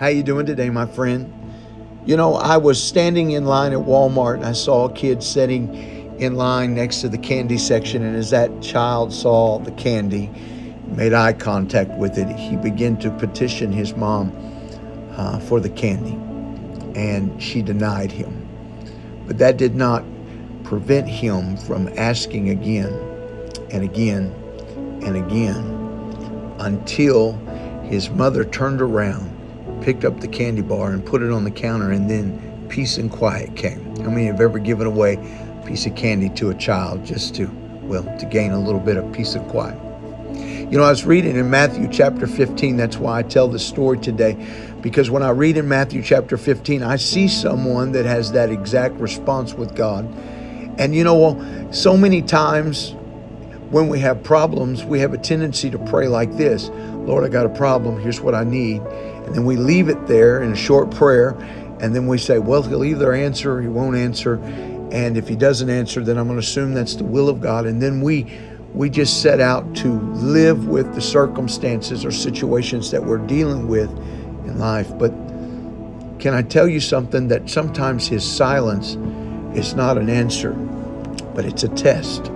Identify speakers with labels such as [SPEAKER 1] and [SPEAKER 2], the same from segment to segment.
[SPEAKER 1] How you doing today, my friend? You know, I was standing in line at Walmart and I saw a kid sitting in line next to the candy section, and as that child saw the candy, made eye contact with it, he began to petition his mom for the candy, and she denied him. But that did not prevent him from asking again and again and again until his mother turned around, picked up the candy bar and put it on the counter, and then peace and quiet came. How many have ever given away a piece of candy to a child just to gain a little bit of peace and quiet? You know, I was reading in Matthew chapter 15. That's why I tell this story today, because when I read in Matthew chapter 15, I see someone that has that exact response with God. And you know, so many times when we have problems, we have a tendency to pray like this: Lord, I got a problem. Here's what I need. And then we leave it there in a short prayer. And then we say, well, he'll either answer or he won't answer. And if he doesn't answer, then I'm going to assume that's the will of God. And then we just set out to live with the circumstances or situations that we're dealing with in life. But can I tell you something? That sometimes his silence is not an answer, but it's a test.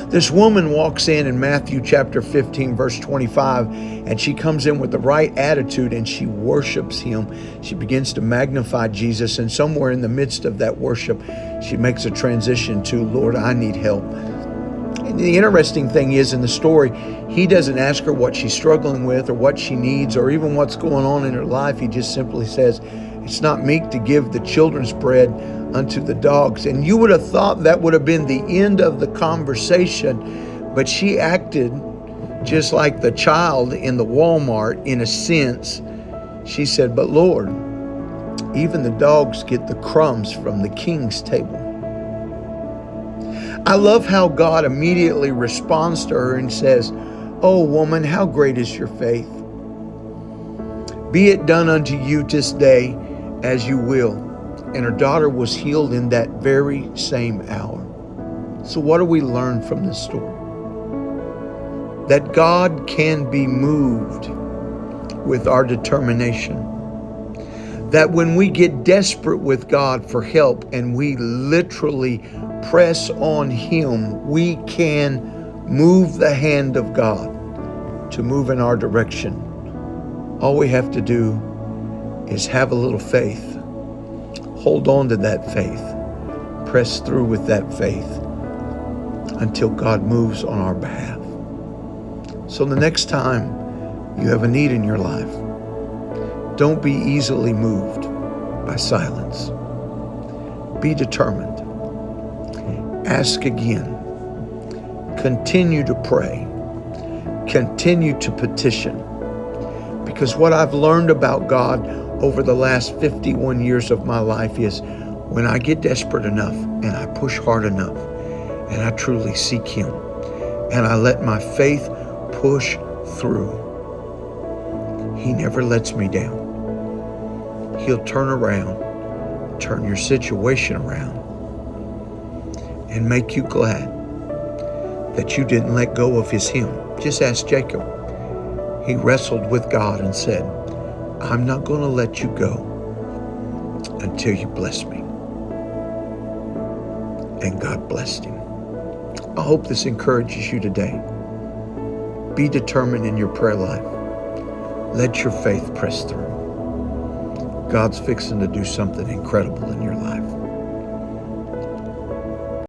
[SPEAKER 1] This woman walks in Matthew chapter 15, verse 25, and she comes in with the right attitude and she worships him. She begins to magnify Jesus, and somewhere in the midst of that worship, she makes a transition to, Lord, I need help. And the interesting thing is, in the story, he doesn't ask her what she's struggling with or what she needs or even what's going on in her life. He just simply says, it's not meet to give the children's bread unto the dogs. And you would have thought that would have been the end of the conversation, but she acted just like the child in the Walmart in a sense. She said, but Lord, even the dogs get the crumbs from the king's table. I love how God immediately responds to her and says, oh woman, how great is your faith? Be it done unto you this day as you will. And her daughter was healed in that very same hour. So what do we learn from this story? That God can be moved with our determination. That when we get desperate with God for help and we literally press on him, we can move the hand of God to move in our direction. All we have to do is have a little faith. Hold on to that faith. Press through with that faith until God moves on our behalf. So the next time you have a need in your life, don't be easily moved by silence. Be determined. Ask again. Continue to pray. Continue to petition. Because what I've learned about God over the last 51 years of my life is when I get desperate enough and I push hard enough and I truly seek him and I let my faith push through, he never lets me down. He'll turn around, turn your situation around, and make you glad that you didn't let go of him. Just ask Jacob. He wrestled with God and said, I'm not going to let you go until you bless me. And God blessed him. I hope this encourages you today. Be determined in your prayer life. Let your faith press through. God's fixing to do something incredible in your life.